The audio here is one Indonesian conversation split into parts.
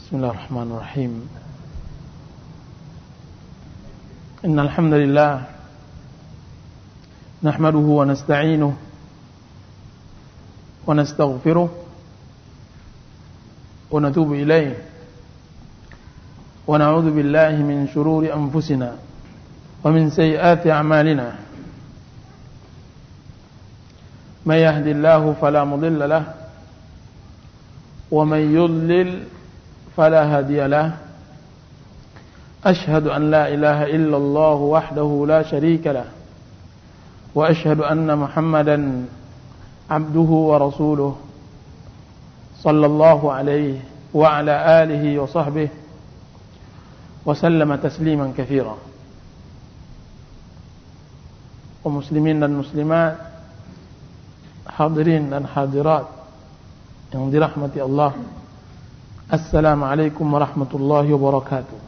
Bismillahirrahmanirrahim. Innal hamdalillah nahmaduhu wa nasta'inuhu wa nastaghfiruh wa natubu ilayh wa na'udzu billahi min shururi anfusina wa min sayyiati a'malina. May yahdihillahu fala mudilla lahu wa may yudlil fala hadiya lahu. Ashhadu an la ilaha illallah wahdahu la sharika lahu wa ashhadu anna Muhammadan abduhu wa rasuluh sallallahu alaihi wa ala alihi wa sahbihi wa sallama tasliman katsira. Wa muslimin dan muslimat, hadirin dan hadirat yang dirahmati Allah, Assalamualaikum warahmatullahi wabarakatuh.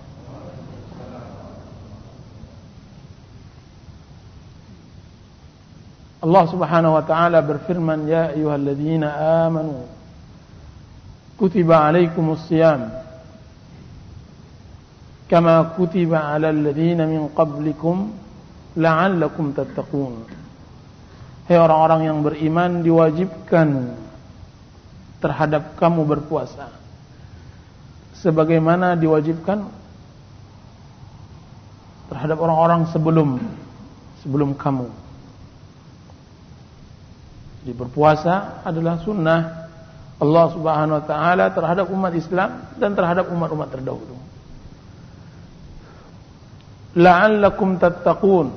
Allah Subhanahu wa taala berfirman, ya ayyuhalladzina amanu kutiba alaikumus shiyam kama kutiba alal ladzina min qablikum la'allakum tattaqun. Hai orang-orang yang beriman, diwajibkan terhadap kamu berpuasa sebagaimana diwajibkan terhadap orang-orang sebelum kamu. Jadi berpuasa adalah sunnah Allah Subhanahu wa taala terhadap umat Islam dan terhadap umat-umat terdahulu. La'allakum tattaqun,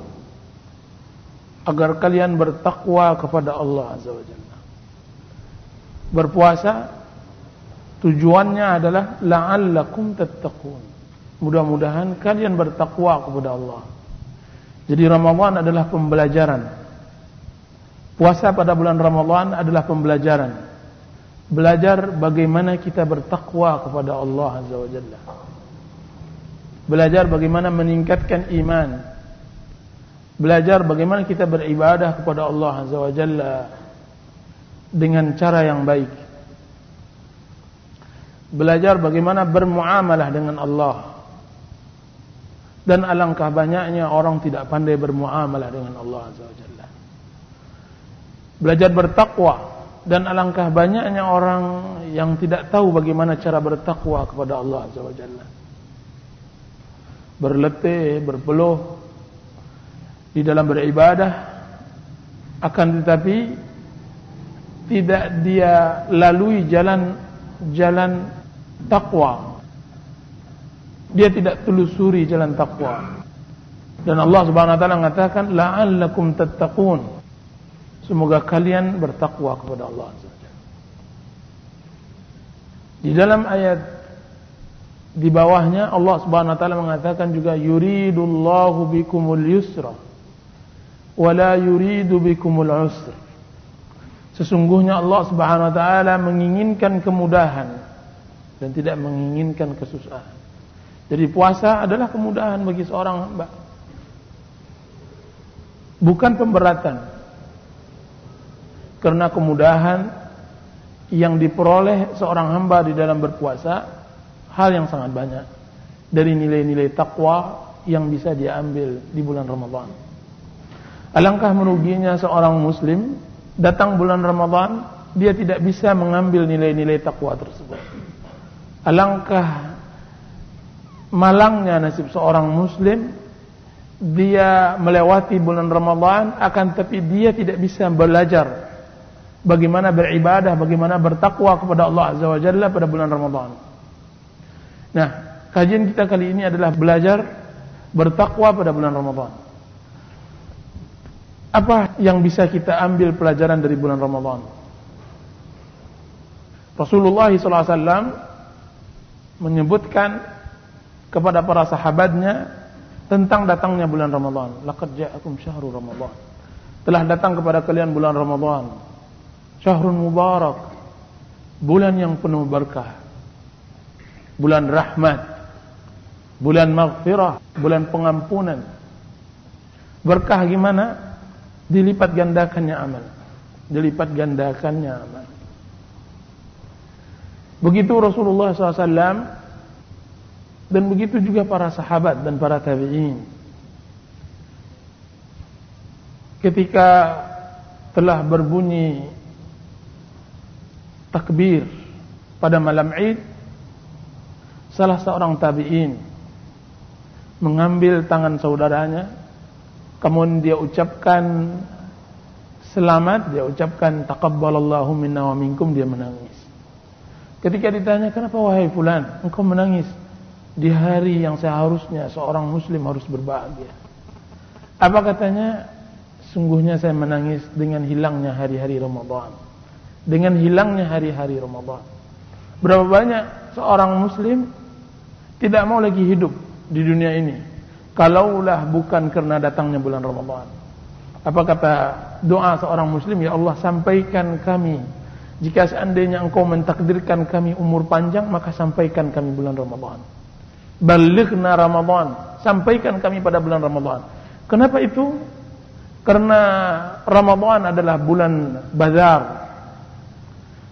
agar kalian bertakwa kepada Allah Azza wa Jalla. Berpuasa tujuannya adalah la'allakum tattaqun, mudah-mudahan kalian bertakwa kepada Allah. Jadi Ramadan adalah pembelajaran. Puasa pada bulan Ramadan adalah pembelajaran. Belajar bagaimana kita bertakwa kepada Allah Azza wa Jalla. Belajar bagaimana meningkatkan iman. Belajar bagaimana kita beribadah kepada Allah Azza wa Jalla dengan cara yang baik. Belajar bagaimana bermuamalah dengan Allah. Dan alangkah banyaknya orang tidak pandai bermuamalah dengan Allah Azza wa Jalla. Belajar bertakwa, dan alangkah banyaknya orang yang tidak tahu bagaimana cara bertakwa kepada Allah Azza wa Jalla. Berletih, berpeluh di dalam beribadah, akan tetapi tidak dia lalui jalan takwa. Dia tidak telusuri jalan takwa. Dan Allah Subhanahu wa taala mengatakan la'allakum tattaqun, semoga kalian bertakwa kepada Allah Azza wa Jalla. Di dalam ayat di bawahnya Allah Subhanahu wa taala mengatakan juga yuridullahu bikumul yusra wa la yuridu bikumul usra. Sesungguhnya Allah Subhanahu wa taala menginginkan kemudahan dan tidak menginginkan kesusahan. Jadi puasa adalah kemudahan bagi seorang hamba, bukan pemberatan. Karena kemudahan yang diperoleh seorang hamba di dalam berpuasa hal yang sangat banyak dari nilai-nilai takwa yang bisa dia ambil di bulan Ramadan. Alangkah meruginya seorang muslim datang bulan Ramadan, dia tidak bisa mengambil nilai-nilai takwa tersebut. Alangkah malangnya nasib seorang muslim, dia melewati bulan Ramadan akan tapi dia tidak bisa belajar bagaimana beribadah, bagaimana bertakwa kepada Allah Azza wa Jalla pada bulan Ramadan. Nah, kajian kita kali ini adalah belajar bertakwa pada bulan Ramadan. Apa yang bisa kita ambil pelajaran dari bulan Ramadan? Rasulullah SAW menyebutkan kepada para sahabatnya tentang datangnya bulan Ramadan. Laqad ja'akum syahrul Ramadan. Telah datang kepada kalian bulan Ramadan. Syahrun mubarak, bulan yang penuh berkah, bulan rahmat, bulan maghfirah, bulan pengampunan. Berkah gimana? Dilipat gandakannya amal. Dilipat gandakannya amal. Begitu Rasulullah SAW Dan begitu juga para sahabat dan para tabi'in. Ketika telah berbunyi takbir pada malam Id, salah seorang tabi'in mengambil tangan saudaranya, kemudian dia ucapkan selamat, dia ucapkan taqabbalallahu minna wa minkum, dia menangis. Ketika ditanya, kenapa wahai fulan engkau menangis di hari yang seharusnya seorang muslim harus berbahagia? Apa katanya? Sungguhnya saya menangis dengan hilangnya hari-hari Ramadan. Dengan hilangnya hari-hari Ramadan. Berapa banyak seorang muslim tidak mau lagi hidup di dunia ini kalaulah bukan karena datangnya bulan Ramadan. Apa kata doa seorang muslim? Ya Allah, sampaikan kami, jika seandainya engkau mentakdirkan kami umur panjang, maka sampaikan kami bulan Ramadan. Balighna Ramadan, sampaikan kami pada bulan Ramadan. Kenapa itu? Karena Ramadan adalah bulan bazar.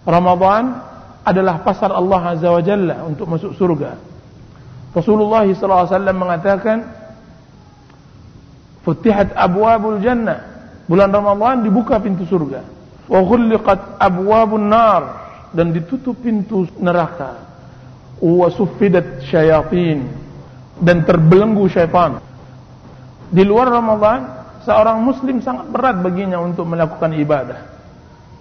Ramadan adalah pasar Allah Azza wa Jalla untuk masuk surga. Rasulullah SAW mengatakan, Futihat abwabul jannah, bulan Ramadan dibuka pintu surga. Wa ghulliqat abwabun nar, dan ditutup pintu neraka. Wa suffidat syayatin, dan terbelenggu syaitan. Di luar Ramadan, seorang muslim sangat berat baginya untuk melakukan ibadah.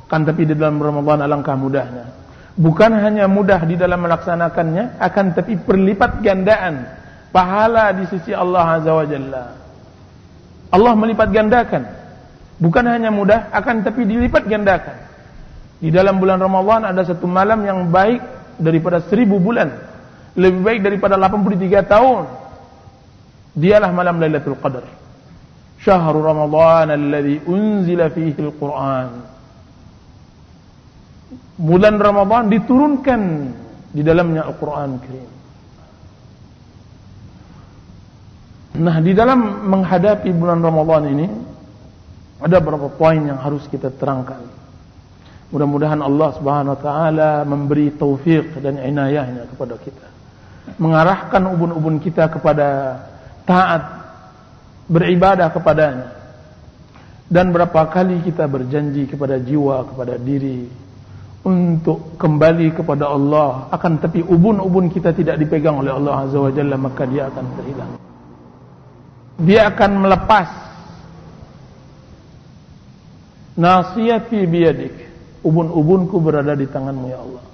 Kan tapi di dalam Ramadan alangkah mudahnya. Bukan hanya mudah di dalam melaksanakannya, akan tapi berlipat gandaan pahala di sisi Allah Azza wa Jalla. Allah melipat gandakan. Bukan hanya mudah, akan tapi dilipat gandakan. Di dalam bulan Ramadan ada satu malam yang baik daripada 1000 bulan. Lebih baik daripada 83 tahun. Dialah malam Lailatul Qadar. Syahrul Ramadan alladzi unzila fihi al-Qur'an. Bulan Ramadan diturunkan di dalamnya Al-Quran Karim. Nah, di dalam menghadapi bulan Ramadan ini ada beberapa poin yang harus kita terangkan. Mudah-mudahan Allah Subhanahu wa taala memberi taufik dan inayahnya kepada kita, mengarahkan ubun-ubun kita kepada taat, beribadah kepadanya. Dan berapa kali kita berjanji kepada jiwa, kepada diri untuk kembali kepada Allah, akan tapi ubun-ubun kita tidak dipegang oleh Allah Azza wa Jalla, maka dia akan terhilang. Dia akan melepas. Nasiyati biyadik, ubun-ubunku berada di tanganmu ya Allah.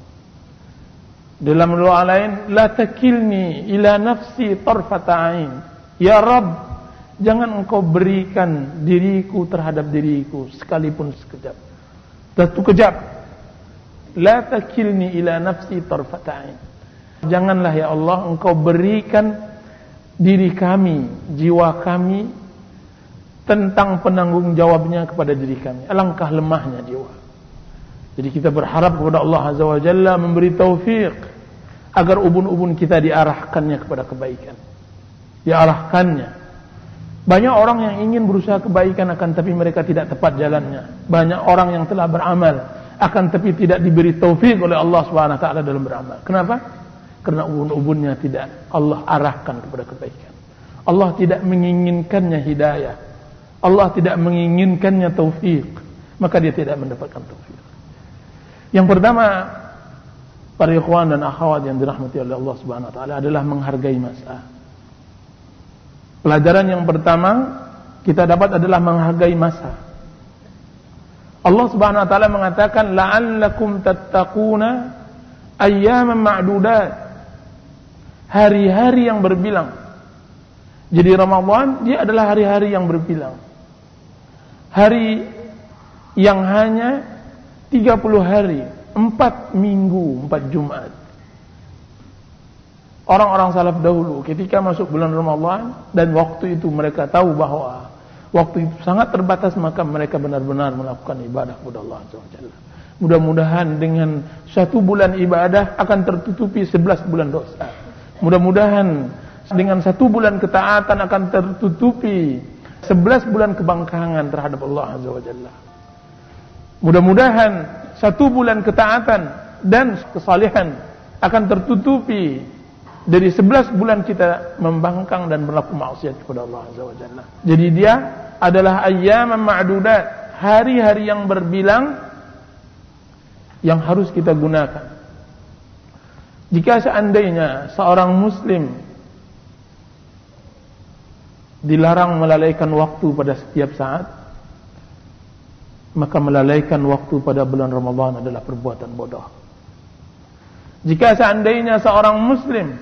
Dalam doa lain, la takilni ila nafsi tarfata ain. Ya Rabb, jangan engkau berikan diriku terhadap diriku sekalipun sekejap. Satu kejap. La takilni ila nafsi tarfata'in. Janganlah ya Allah engkau berikan diri kami, jiwa kami, tentang penanggung jawabnya kepada diri kami. Alangkah lemahnya jiwa. Jadi kita berharap kepada Allah Azza wa Jalla memberi taufik agar ubun-ubun kita diarahkannya kepada kebaikan. Diarahkannya. Banyak orang yang ingin berusaha kebaikan, akan tapi mereka tidak tepat jalannya. Banyak orang yang telah beramal, akan tapi tidak diberi taufik oleh Allah Subhanahu wa taala dalam beramal. Kenapa? Karena ubun-ubunnya tidak Allah arahkan kepada kebaikan. Allah tidak menginginkannya hidayah. Allah tidak menginginkannya taufik, maka dia tidak mendapatkan taufik. Yang pertama, para ikhwan dan akhwat yang dirahmati oleh Allah Subhanahu wa taala, adalah menghargai masa. Pelajaran yang pertama kita dapat adalah menghargai masa. Allah Subhanahu wa taala mengatakan la'allakum tattaquna ayyaman ma'dudat. Hari-hari yang berbilang. Jadi Ramadan dia adalah hari-hari yang berbilang. Hari yang hanya 30 hari, 4 minggu, 4 Jumat. Orang-orang salaf dahulu ketika masuk bulan Ramadan dan waktu itu mereka tahu bahwa waktu itu sangat terbatas, maka mereka benar-benar melakukan ibadah kepada Allah Azza wa Jalla. Mudah-mudahan dengan 1 bulan ibadah akan tertutupi 11 bulan dosa. Mudah-mudahan dengan 1 bulan ketaatan akan tertutupi 11 bulan kebangkangan terhadap Allah Azza wa Jalla. Mudah-mudahan 1 bulan ketaatan dan kesalehan akan tertutupi dari 11 bulan kita membangkang dan berlaku maksiat kepada Allah Azza wa Jalla. Jadi dia adalah ayyaman ma'dudat, hari-hari yang berbilang yang harus kita gunakan. Jika seandainya seorang muslim dilarang melalaikan waktu pada setiap saat, maka melalaikan waktu pada bulan Ramadan adalah perbuatan bodoh. Jika seandainya seorang muslim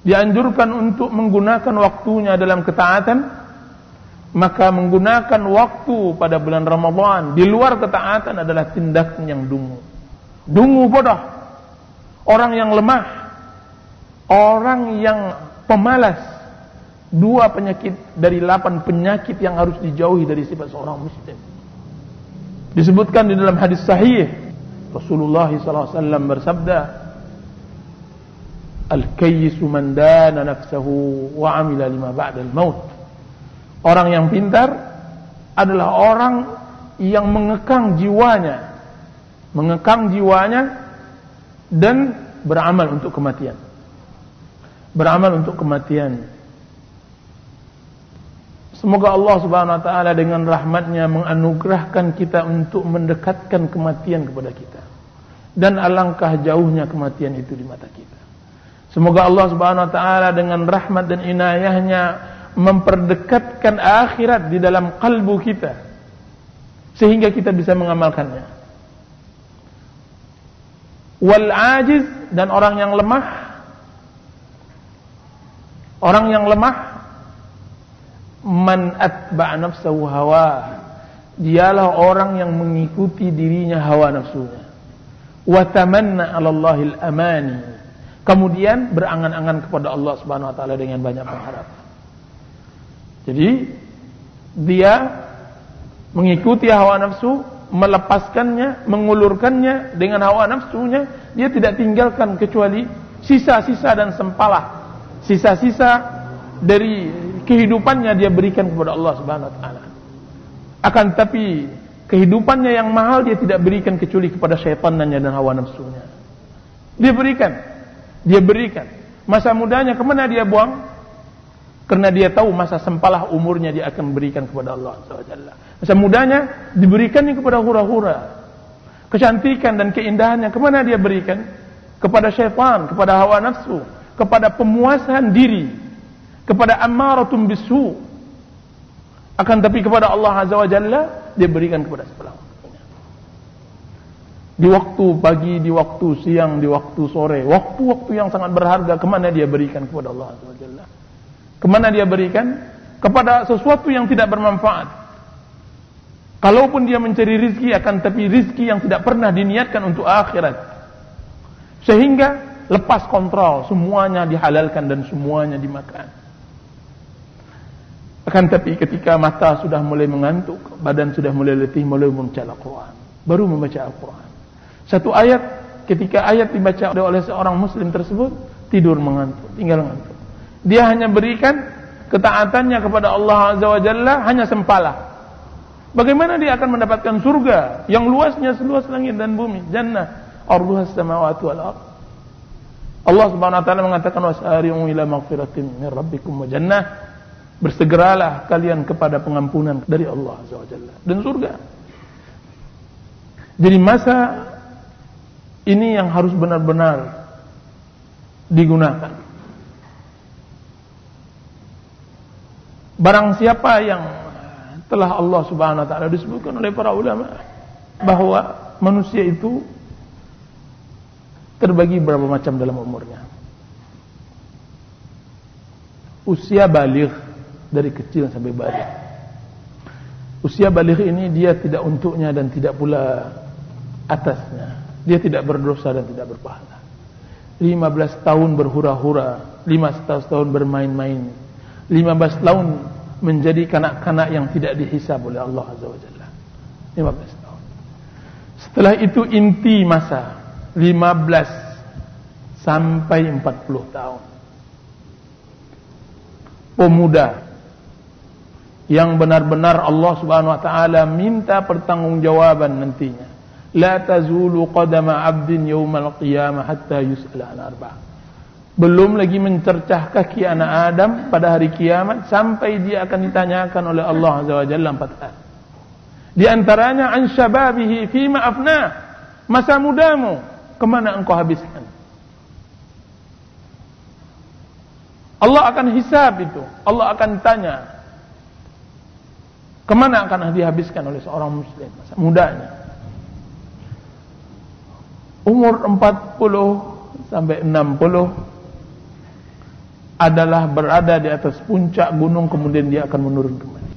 dianjurkan untuk menggunakan waktunya dalam ketaatan, maka menggunakan waktu pada bulan Ramadan di luar ketaatan adalah tindakan yang dungu. Dungu, bodoh. Orang yang lemah, orang yang pemalas. 2 penyakit dari 8 penyakit yang harus dijauhi dari sifat seorang muslim. Disebutkan di dalam hadis sahih, Rasulullah SAW bersabda, Al-kayyisu man dana nafsahu wa amila lima ba'dal maut. Orang yang pintar adalah orang yang mengekang jiwanya dan beramal untuk kematian. Beramal untuk kematian. Semoga Allah Subhanahu wa taala dengan rahmatnya menganugerahkan kita untuk mendekatkan kematian kepada kita. Dan alangkah jauhnya kematian itu di mata kita. Semoga Allah Subhanahu wa taala dengan rahmat dan inayahnya memperdekatkan akhirat di dalam kalbu kita sehingga kita bisa mengamalkannya. Wal ajiz, dan orang yang lemah, man atba'a nafsahu hawa, dialah orang yang mengikuti dirinya hawa nafsunya. Wa tamanna 'ala Allahil amani, kemudian berangan-angan kepada Allah Subhanahu wa taala dengan banyak pengharapan. Jadi dia mengikuti hawa nafsu, melepaskannya, mengulurkannya dengan hawa nafsunya, dia tidak tinggalkan kecuali sisa-sisa dan sempalah. Sisa-sisa dari kehidupannya dia berikan kepada Allah Subhanahu wa taala. Akan tapi kehidupannya yang mahal dia tidak berikan kecuali kepada syaitannya dan hawa nafsunya. Dia berikan. Masa mudanya kemana dia buang? Karena dia tahu masa sempalah umurnya dia akan berikan kepada Allah SWT. Masa mudanya diberikannya kepada hura-hura. Kecantikan dan keindahannya kemana dia berikan? Kepada syaitan, kepada hawa nafsu, kepada pemuasan diri, kepada ammaratum bisu. Akan tapi kepada Allah Azza wa Jalla dia berikan kepada sebelah waktunya. Di waktu pagi, di waktu siang, di waktu sore, waktu-waktu yang sangat berharga, kemana dia berikan kepada Allah Azza wa Jalla? Kemana dia berikan? Kepada sesuatu yang tidak bermanfaat. Kalaupun dia mencari rizki, akan tapi rizki yang tidak pernah diniatkan untuk akhirat. Sehingga lepas kontrol, semuanya dihalalkan dan semuanya dimakan. Akan tapi ketika mata sudah mulai mengantuk, badan sudah mulai letih, mulai membaca Al-Quran. Baru membaca Al-Quran. Satu ayat, ketika ayat dibaca oleh seorang muslim tersebut, tidur mengantuk, tinggal mengantuk. Dia hanya berikan ketaatannya kepada Allah Azza wa Jalla hanya sempalah. Bagaimana dia akan mendapatkan surga yang luasnya seluas langit dan bumi? Jannah arduhas samawati wal ardh. Allah Subhanahu wa taala mengatakan wasari'u ila maghfiratin min rabbikum wa jannah. Bersegeralah kalian kepada pengampunan dari Allah Azza wa Jalla dan surga. Jadi masa ini yang harus benar-benar digunakan. Barang siapa yang telah Allah Subhanahu wa taala disebutkan oleh para ulama bahwa manusia itu terbagi berapa macam dalam umurnya. Usia baligh, dari kecil sampai baligh. Usia baligh ini dia tidak untuknya dan tidak pula atasnya. Dia tidak berdosa dan tidak berpahala. 15 tahun berhura-hura, 15 tahun bermain-main, 15 tahun menjadi kanak-kanak yang tidak dihisab oleh Allah Azza wa Jalla. 15 tahun. Setelah itu inti masa 15 sampai 40 tahun. Pemuda yang benar-benar Allah Subhanahu wa taala minta pertanggungjawaban nantinya. La tazulu qadama 'abdin yaumal qiyamah hatta yus'ala an arba'. Belum lagi mencercah kaki anak Adam pada hari kiamat, sampai dia akan ditanyakan oleh Allah Azza wa Jalla 4 hal. Di antaranya an syababihi fima afna, masa mudamu kemana engkau habiskan. Allah akan hisab itu. Allah akan tanya kemana akan dihabiskan oleh seorang muslim masa mudanya. Umur 40 sampai 60 adalah berada di atas puncak gunung, kemudian dia akan menurun kembali.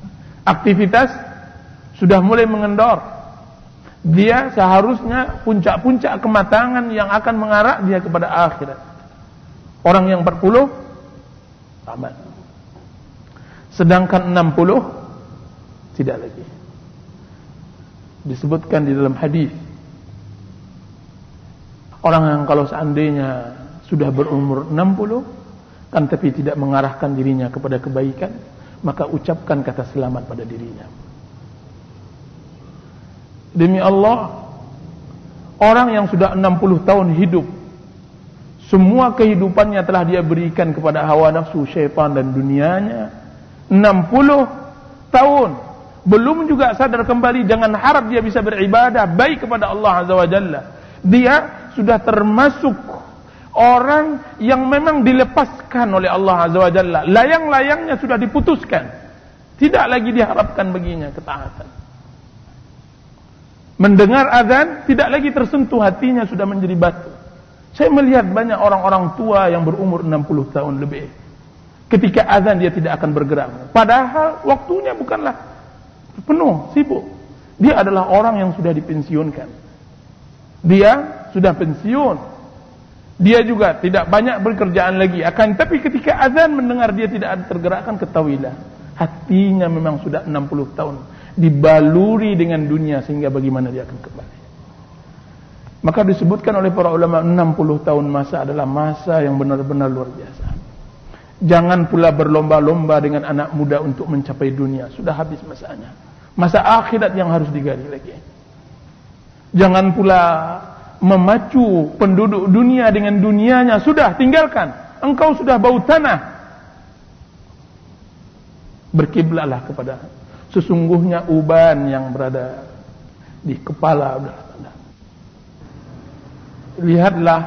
Aktivitas sudah mulai mengendor. Dia seharusnya puncak-puncak kematangan yang akan mengarah dia kepada akhirat. Orang yang 40 tamat. Sedangkan 60 tidak lagi. Disebutkan di dalam hadis, orang yang kalau seandainya sudah berumur 60 kan tapi tidak mengarahkan dirinya kepada kebaikan, maka ucapkan kata selamat pada dirinya. Demi Allah, orang yang sudah 60 tahun hidup, semua kehidupannya telah dia berikan kepada hawa nafsu, syaitan dan dunianya. 60 tahun belum juga sadar kembali, jangan harap dia bisa beribadah baik kepada Allah Azza wa Jalla. Dia sudah termasuk orang yang memang dilepaskan oleh Allah Azza wa Jalla. Layang-layangnya sudah diputuskan. Tidak lagi diharapkan baginya ketaatan. Mendengar azan tidak lagi tersentuh hatinya, sudah menjadi batu. Saya melihat banyak orang-orang tua yang berumur 60 tahun lebih. Ketika azan dia tidak akan bergerak. Padahal waktunya bukanlah penuh, sibuk. Dia adalah orang yang sudah dipensiunkan. Dia sudah pensiun. Dia juga tidak banyak bekerjaan lagi. Akan tapi ketika azan mendengar dia tidak ada tergerakkan, ketahuilah hatinya memang sudah 60 tahun dibaluri dengan dunia, sehingga bagaimana dia akan kembali. Maka disebutkan oleh para ulama 60 tahun masa adalah masa yang benar-benar luar biasa. Jangan pula berlomba-lomba dengan anak muda untuk mencapai dunia. Sudah habis masanya. Masa akhirat yang harus digali lagi. Jangan pula memacu penduduk dunia dengan dunianya. Sudah, tinggalkan. Engkau sudah bau tanah. Berkiblatlah kepada sesungguhnya uban yang berada di kepala adalah tanah. Lihatlah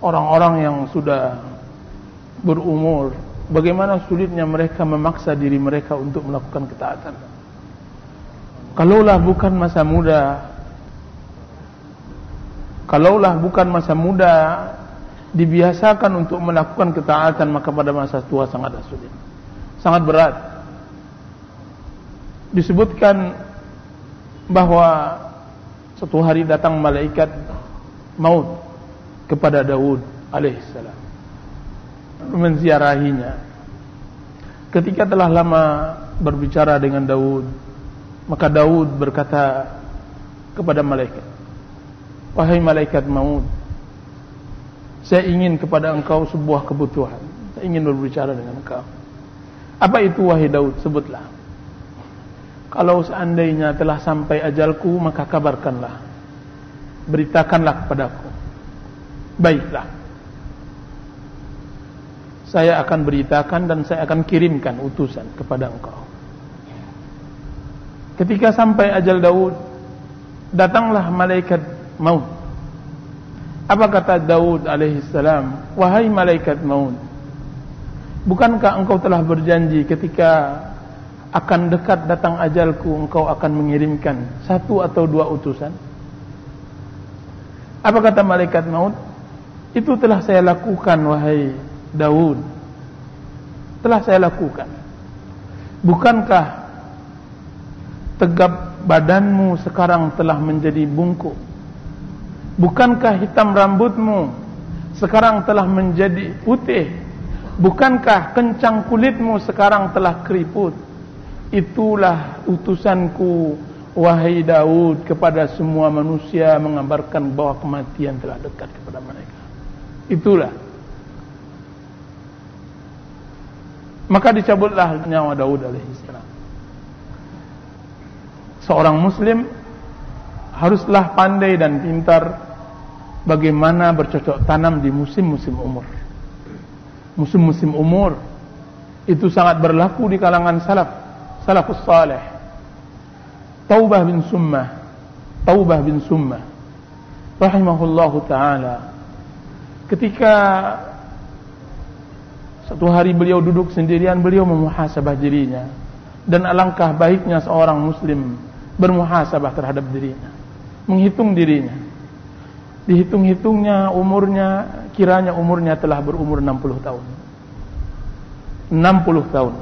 orang-orang yang sudah berumur, bagaimana sulitnya mereka memaksa diri mereka untuk melakukan ketaatan. Kalaulah bukan masa muda dibiasakan untuk melakukan ketaatan, maka pada masa tua sangatlah sulit, sangat berat. Disebutkan bahwa suatu hari datang malaikat maut kepada Daud alaihissalam, menziarahinya. Ketika telah lama berbicara dengan Daud, maka Daud berkata kepada malaikat, wahai malaikat maut, saya ingin kepada engkau sebuah kebutuhan. Saya ingin berbicara dengan engkau. Apa itu wahai Daud? Sebutlah. Kalau seandainya telah sampai ajalku, maka kabarkanlah, beritakanlah kepadaku. Baiklah, saya akan beritakan dan saya akan kirimkan utusan kepada engkau. Ketika sampai ajal Daud, datanglah malaikat maut. Apa kata Daud alaihissalam? Wahai malaikat maut, bukankah engkau telah berjanji ketika akan dekat datang ajalku, engkau akan mengirimkan 1 atau 2 utusan? Apa kata malaikat maut? Itu telah saya lakukan wahai Daud. Telah saya lakukan. Bukankah tegap badanmu sekarang telah menjadi bungkuk? Bukankah hitam rambutmu sekarang telah menjadi putih? Bukankah kencang kulitmu sekarang telah keriput? Itulah utusanku wahai Daud kepada semua manusia, mengabarkan bahwa kematian telah dekat kepada mereka. Itulah. Maka dicabutlah nyawa Daud alaihissalam. Seorang muslim haruslah pandai dan pintar bagaimana bercocok tanam di musim-musim umur. Musim-musim umur itu sangat berlaku di kalangan salafus salih. Taubah bin Summah rahimahullahu ta'ala, ketika satu hari beliau duduk sendirian, beliau memuhasabah dirinya. Dan alangkah baiknya seorang muslim bermuhasabah terhadap dirinya, menghitung dirinya. Dihitung-hitungnya umurnya, kiranya umurnya telah berumur 60 tahun. 60 tahun.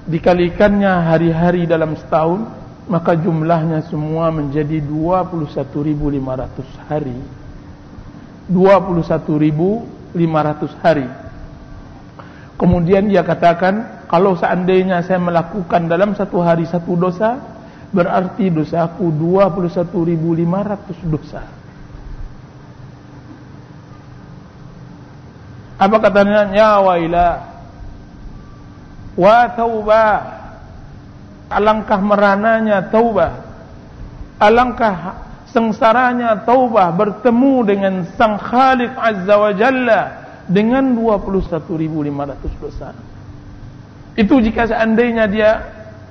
Dikalikannya hari-hari dalam setahun, maka jumlahnya semua menjadi 21.500 hari. 21.500 hari. Kemudian dia katakan, kalau seandainya saya melakukan dalam satu hari satu dosa, berarti dosaku 21.500 dosa. Apa katanya? Ya wailah wa taubah. Alangkah merananya taubah, alangkah sengsaranya taubah bertemu dengan Sang Khaliq Azza wa Jalla dengan 21.500 dosa. Itu jika seandainya dia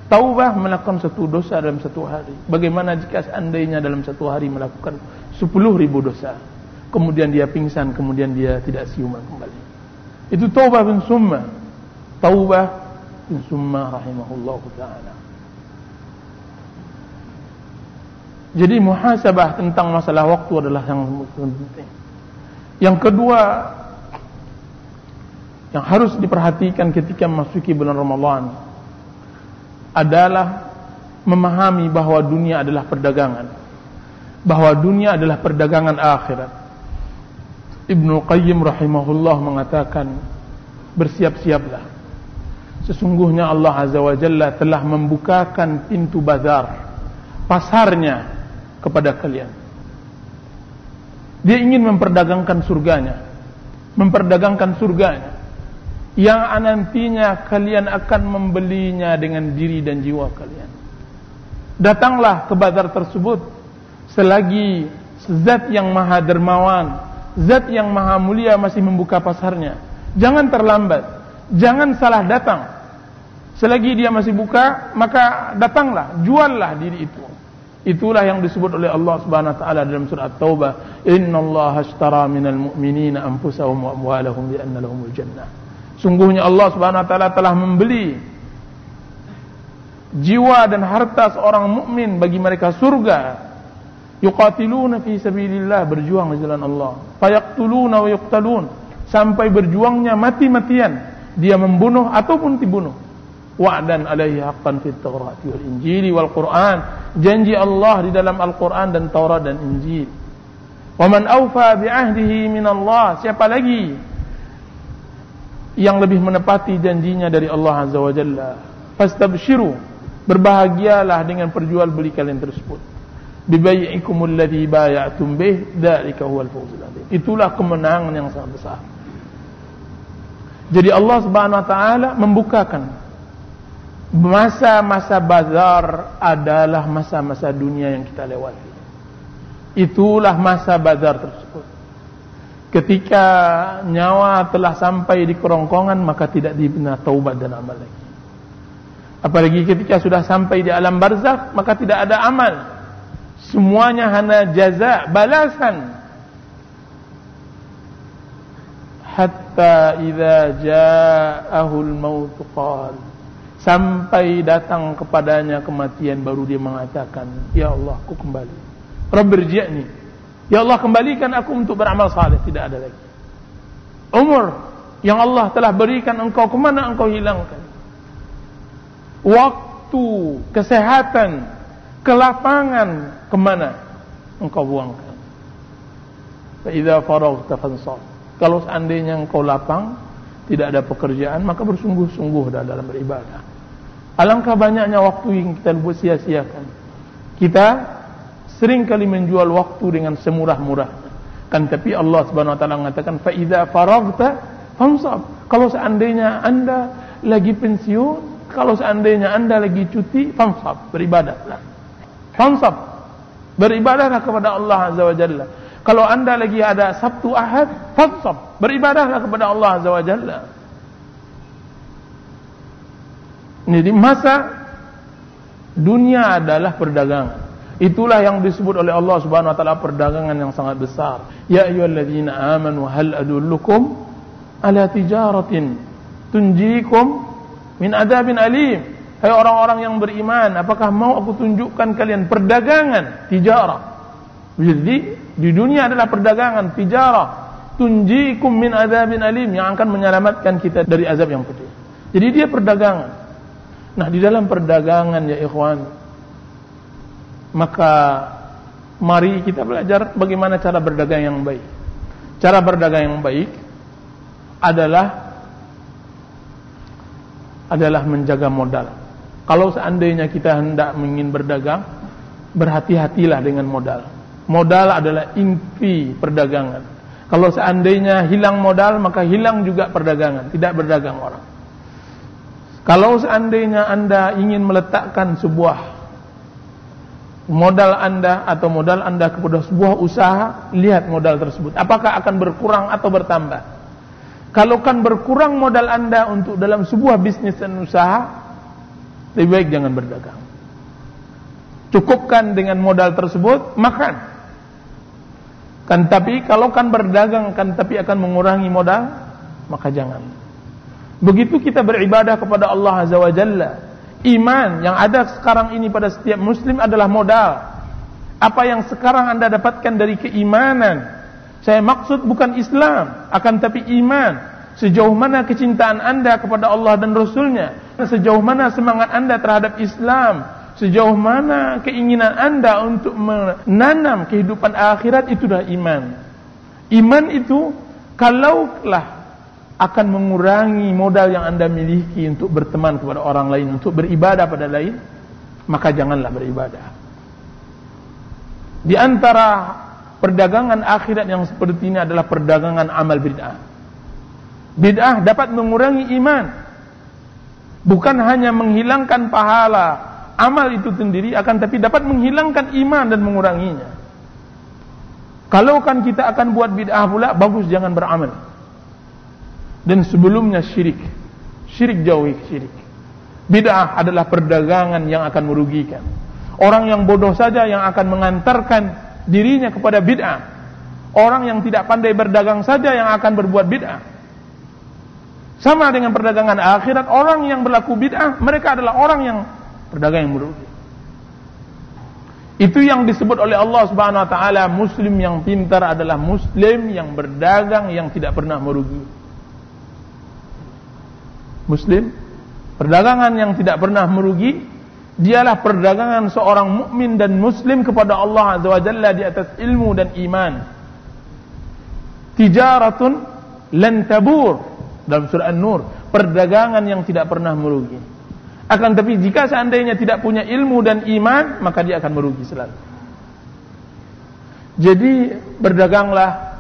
taubah melakukan satu dosa dalam satu hari. Bagaimana jika seandainya dalam satu hari melakukan 10.000 dosa, kemudian dia pingsan, kemudian dia tidak siuman kembali. Itu Taubah bin Summah. Taubah bin Summah rahimahullahu ta'ala. Jadi muhasabah tentang masalah waktu adalah yang penting. Yang kedua yang harus diperhatikan ketika memasuki bulan Ramadan adalah memahami bahwa dunia adalah perdagangan, bahwa dunia adalah perdagangan akhirat. Ibnu Qayyim rahimahullah mengatakan, bersiap-siaplah, sesungguhnya Allah Azza wa Jalla telah membukakan pintu bazar, pasarnya kepada kalian. Dia ingin memperdagangkan surganya, yang nantinya kalian akan membelinya dengan diri dan jiwa kalian. Datanglah ke bazar tersebut selagi Zat yang Maha Dermawan, Zat yang Maha Mulia masih membuka pasarnya. Jangan terlambat, jangan salah datang. Selagi dia masih buka, maka datanglah, juallah diri itu. Itulah yang disebut oleh Allah Subhanahu wa taala dalam surah At-Taubah, "Innallaha ashtara minal mu'minina anfusahum wa amwalahum bi anna lahumul jannah." Sungguhnya Allah Subhanahu wa taala telah membeli jiwa dan harta seorang mukmin bagi mereka surga. Yuqatiluna fi sabilillah, berjuang di jalan Allah. Fayaqtuluna wa yuqtalun, sampai berjuangnya mati-matian, dia membunuh ataupun dibunuh. Wa'dan alaihi haqqan fit Taurati wal Injili wal Quran, janji Allah di dalam Al-Quran dan Taurat dan Injil. Wa man awfa bi ahdihi min Allah, siapa lagi yang lebih menepati janjinya dari Allah Azza wa Jalla. Fastabshiru, berbahagialah dengan perjual beli kalian tersebut. Bibai'ikumul ladzi bay'atum bih, dzalika huwal fawzul adzim. Itulah kemenangan yang sangat besar. Jadi Allah Subhanahu wa taala membukakan masa-masa bazar adalah masa-masa dunia yang kita lewati. Itulah masa bazar tersebut. Ketika nyawa telah sampai di kerongkongan, maka tidak dibina taubat dan amal lagi. Apalagi ketika sudah sampai di alam barzakh, maka tidak ada amal. Semuanya hanya jaza, balasan. Hatta idza ja'ahul maut qala, sampai datang kepadanya kematian, baru dia mengatakan, ya Allah, aku kembali. Rabbirji'ni, ya Allah, kembalikan aku untuk beramal saleh. Tidak ada lagi. Umur yang Allah telah berikan engkau, kemana engkau hilangkan? Waktu, kesehatan, kelapangan, kemana engkau buangkan? Fa idza faraghta fansab, kalau seandainya engkau lapang, tidak ada pekerjaan, maka bersungguh-sungguh dalam beribadah. Alangkah banyaknya waktu yang kita sia-siakan. Kita sering kali menjual waktu dengan semurah-murahnya. Kan tapi Allah Subhanahu wa taala mengatakan, fa idza faraghta fansab, kalau seandainya Anda lagi pensiun, kalau seandainya Anda lagi cuti, fansab, beribadahlah. Fansab, beribadahlah kepada Allah Azza wa Jalla. Kalau Anda lagi ada Sabtu Ahad, fansab, beribadahlah kepada Allah Azza wa Jalla. Jadi masa dunia adalah perdagangan. Itulah yang disebut oleh Allah Subhanahu wa taala perdagangan yang sangat besar. Ya ayyuhalladzina amanu hal adullukum ala tijaratin tunjikum min adzabin alim. Hai orang-orang yang beriman, apakah mau aku tunjukkan kalian perdagangan, tijarah. Jadi di dunia adalah perdagangan, tijarah, tunjikum min adzabin alim, yang akan menyelamatkan kita dari azab yang pedih. Jadi dia perdagangan. Nah, di dalam perdagangan ya ikhwan, maka mari kita belajar bagaimana cara berdagang yang baik. Cara berdagang yang baik adalah menjaga modal. Kalau seandainya kita hendak ingin berdagang, berhati-hatilah dengan modal. Modal adalah inti perdagangan. Kalau seandainya hilang modal, maka hilang juga perdagangan, tidak berdagang orang. Kalau seandainya Anda ingin meletakkan sebuah modal Anda atau modal Anda kepada sebuah usaha, lihat modal tersebut apakah akan berkurang atau bertambah. Kalau kan berkurang modal Anda untuk dalam sebuah bisnis dan usaha, lebih baik jangan berdagang. Cukupkan dengan modal tersebut, makan. Kan tapi kalau kan berdagang kan tapi akan mengurangi modal, maka jangan. Begitu kita beribadah kepada Allah Azza wa Jalla. Iman yang ada sekarang ini pada setiap muslim adalah modal. Apa yang sekarang Anda dapatkan dari keimanan, saya maksud bukan Islam, akan tapi iman. Sejauh mana kecintaan Anda kepada Allah dan Rasulnya, sejauh mana semangat Anda terhadap Islam, sejauh mana keinginan Anda untuk menanam kehidupan akhirat, itulah iman. Iman itu kalaulah akan mengurangi modal yang Anda miliki untuk berteman kepada orang lain, untuk beribadah pada lain, maka janganlah beribadah. Di antara perdagangan akhirat yang seperti ini adalah perdagangan amal bid'ah. Bid'ah dapat mengurangi iman, bukan hanya menghilangkan pahala amal itu sendiri, akan tapi dapat menghilangkan iman dan menguranginya. Kalau kan kita akan buat bid'ah pula, bagus jangan beramal. Dan sebelumnya syirik jauhi syirik. Bid'ah adalah perdagangan yang akan merugikan. Orang yang bodoh saja yang akan mengantarkan dirinya kepada bid'ah. Orang yang tidak pandai berdagang saja yang akan berbuat bid'ah. Sama dengan perdagangan akhirat, orang yang berlaku bid'ah, mereka adalah orang yang berdagang yang merugi. Itu yang disebut oleh Allah Subhanahu wa taala, muslim yang pintar adalah muslim yang berdagang yang tidak pernah merugi. Muslim, perdagangan yang tidak pernah merugi, dialah perdagangan seorang mukmin dan muslim kepada Allah Azza wa Jalla di atas ilmu dan iman. Tijaratun lan tabur, dalam surah An-Nur, perdagangan yang tidak pernah merugi. Akan tapi jika seandainya tidak punya ilmu dan iman, maka dia akan merugi selalu. Jadi berdaganglah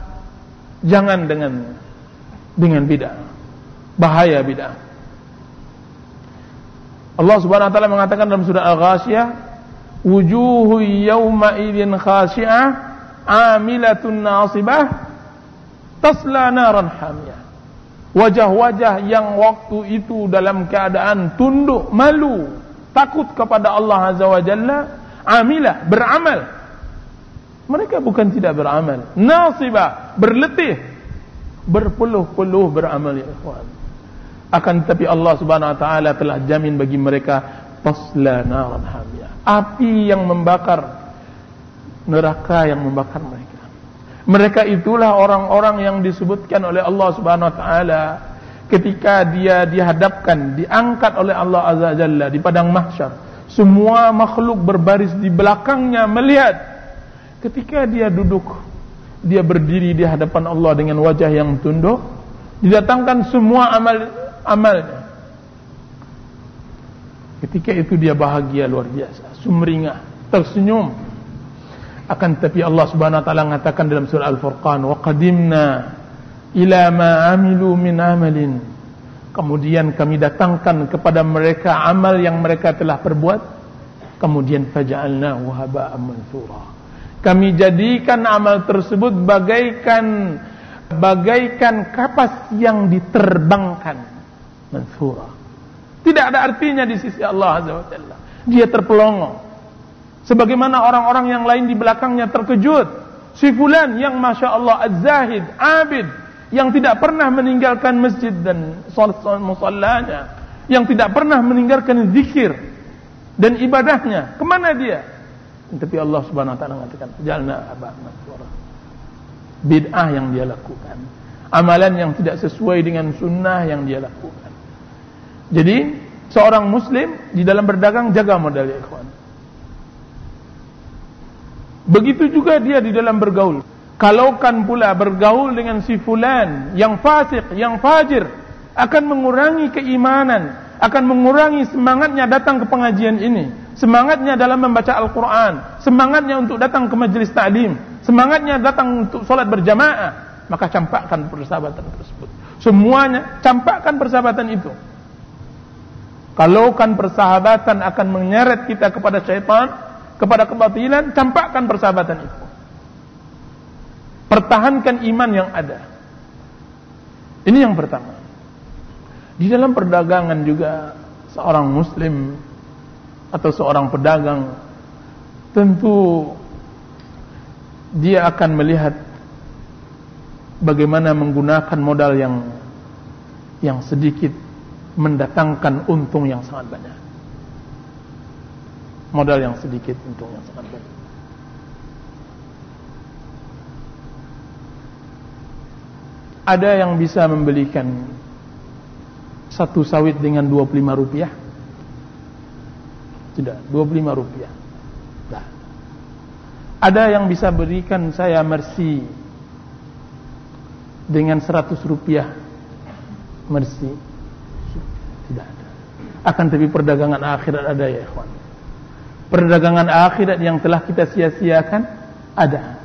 jangan dengan bid'ah. Bahaya bid'ah. Allah Subhanahu wa taala mengatakan dalam surah Al-Ghasyiyah, wujuhu yawma idzin khashi'ah 'amilatun nasibah tasla naran hamiyah. Wajah-wajah yang waktu itu dalam keadaan tunduk, malu, takut kepada Allah Azza wa Jalla, amilah, beramal. Mereka bukan tidak beramal, nasibah, berletih, berpeluh-peluh beramal ya ikhwan. Akan tetapi Allah Subhanahu wa taala telah jamin bagi mereka tasla naran hamiyah, api yang membakar, neraka yang membakar mereka. Mereka itulah orang-orang yang disebutkan oleh Allah Subhanahu wa taala ketika dia dihadapkan, diangkat oleh Allah Azza wa Jalla di padang mahsyar. Semua makhluk berbaris di belakangnya melihat. Ketika dia duduk, dia berdiri di hadapan Allah dengan wajah yang tunduk, didatangkan semua amalnya. Ketika itu dia bahagia luar biasa, sumringah, tersenyum. Akan tapi Allah Subhanahu wa taala mengatakan dalam surah Al-Furqan, wa qadimna ila ma amilu min amalin. Kemudian kami datangkan kepada mereka amal yang mereka telah perbuat, kemudian faja'alnahu haba'an mansura. Kami jadikan amal tersebut bagaikan kapas yang diterbangkan. Mansura. Tidak ada artinya di sisi Allah Azza wa Jalla. Dia terpelongo. Sebagaimana orang-orang yang lain di belakangnya terkejut. Si fulan yang Masya Allah az-zahid, abid, yang tidak pernah meninggalkan masjid dan musallanya, yang tidak pernah meninggalkan zikir dan ibadahnya. Kemana dia? Tapi Allah Subhanahu wa taala mengatakan, "Jalna aba mansura." Bid'ah yang dia lakukan, amalan yang tidak sesuai dengan sunnah yang dia lakukan. Jadi, seorang muslim di dalam berdagang jaga modal, ya ikhwan. Begitu juga dia di dalam bergaul. Kalaukan pula bergaul dengan si fulan yang fasik, yang fajir, akan mengurangi keimanan, akan mengurangi semangatnya datang ke pengajian ini, semangatnya dalam membaca Al-Quran, semangatnya untuk datang ke majelis ta'lim, semangatnya datang untuk sholat berjamaah, maka campakkan persahabatan tersebut. Semuanya campakkan persahabatan itu. Kalaukan persahabatan akan menyeret kita kepada syaitan, kepada kebatilan, campakkan persahabatan itu. Pertahankan iman yang ada. Ini yang pertama. Di dalam perdagangan juga, seorang muslim atau seorang pedagang tentu dia akan melihat bagaimana menggunakan modal yang sedikit mendatangkan untung yang sangat banyak. Modal yang sedikit, untung yang sangat banyak. Ada yang bisa membelikan satu sawit dengan 25 rupiah? Tidak, 25 rupiah. Nah. Ada yang bisa berikan saya mercy dengan 100 rupiah mercy? Tidak ada. Akan tapi perdagangan akhirat ada, ya ikhwan. Perdagangan akhirat yang telah kita sia-siakan ada.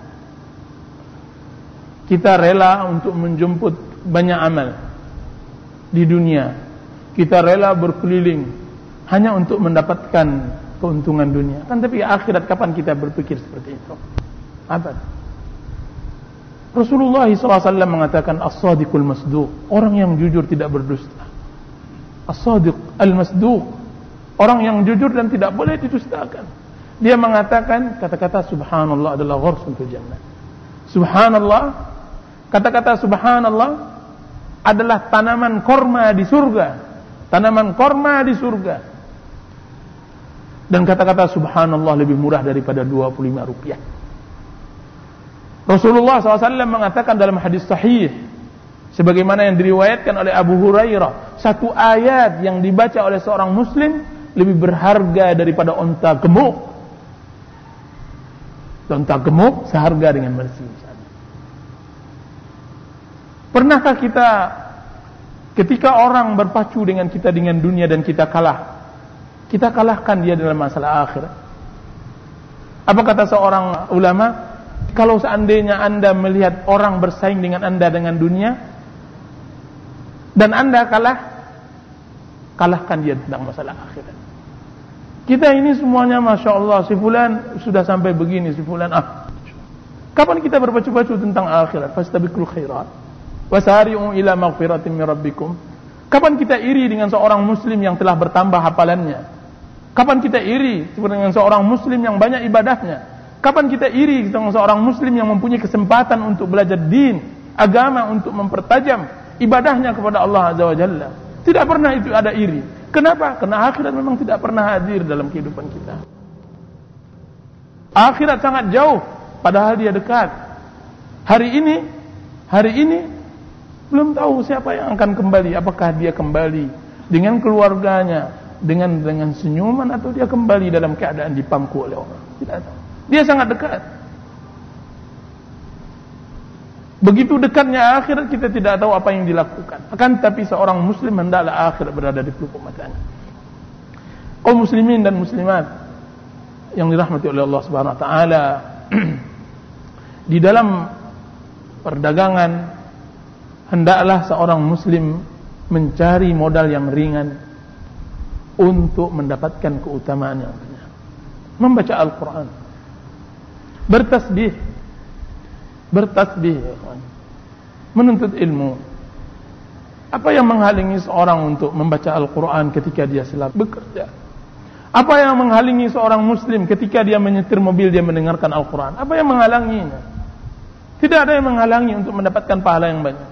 Kita rela untuk menjemput banyak amal di dunia. Kita rela berkeliling hanya untuk mendapatkan keuntungan dunia. Kan tapi akhirat kapan kita berpikir seperti itu? Abad. Rasulullah SAW mengatakan as-sadiqul masduq, orang yang jujur tidak berdusta. As-sadiq al-masduq, orang yang jujur dan tidak boleh didustakan. Dia mengatakan kata-kata subhanallah adalah ghursun fil jannah. Subhanallah, kata-kata subhanallah adalah tanaman korma di surga. Tanaman korma di surga. Dan kata-kata subhanallah lebih murah daripada 25 rupiah. Rasulullah SAW mengatakan dalam hadis sahih, sebagaimana yang diriwayatkan oleh Abu Hurairah, satu ayat yang dibaca oleh seorang muslim lebih berharga daripada onta gemuk. Onta gemuk seharga dengan mercy. Pernahkah kita ketika orang berpacu dengan kita dengan dunia dan kita kalah, kita kalahkan dia dalam masalah akhirat? Apa kata seorang ulama? Kalau seandainya Anda melihat orang bersaing dengan Anda dengan dunia dan Anda kalah, kalahkan dia tentang masalah akhirat. Kita ini semuanya Masya Allah, si fulan sudah sampai begini, si fulan kapan kita berpacu-pacu tentang akhirat? Fastabiqul khairat wasari'u ila maghfiratin min rabbikum. Kapan kita iri dengan seorang muslim yang telah bertambah hafalannya? Kapan kita iri dengan seorang muslim yang banyak ibadahnya? Kapan kita iri dengan seorang muslim yang mempunyai kesempatan untuk belajar din, agama, untuk mempertajam ibadahnya kepada Allah Azza wa Jalla? Tidak pernah itu ada iri. Kenapa? Karena akhirat memang tidak pernah hadir dalam kehidupan kita. Akhirat sangat jauh, padahal dia dekat. Hari ini belum tahu siapa yang akan kembali. Apakah dia kembali dengan keluarganya, dengan senyuman, atau dia kembali dalam keadaan dipangku oleh orang? Tidak tahu. Dia sangat dekat. Begitu dekatnya akhirat, kita tidak tahu apa yang dilakukan. Akan tapi seorang muslim hendaklah akhirat berada di pelupuk matanya. Kaum muslimin dan muslimat yang dirahmati oleh Allah Subhanahu wa taala, di dalam perdagangan hendaklah seorang muslim mencari modal yang ringan untuk mendapatkan keutamaan yang banyak. Membaca Al-Quran, bertasbih, ya kawan. Menuntut ilmu. Apa yang menghalangi seorang untuk membaca Al-Quran ketika dia sedang bekerja? Apa yang menghalangi seorang muslim ketika dia menyetir mobil, dia mendengarkan Al-Quran? Apa yang menghalanginya? Tidak ada yang menghalangi untuk mendapatkan pahala yang banyak.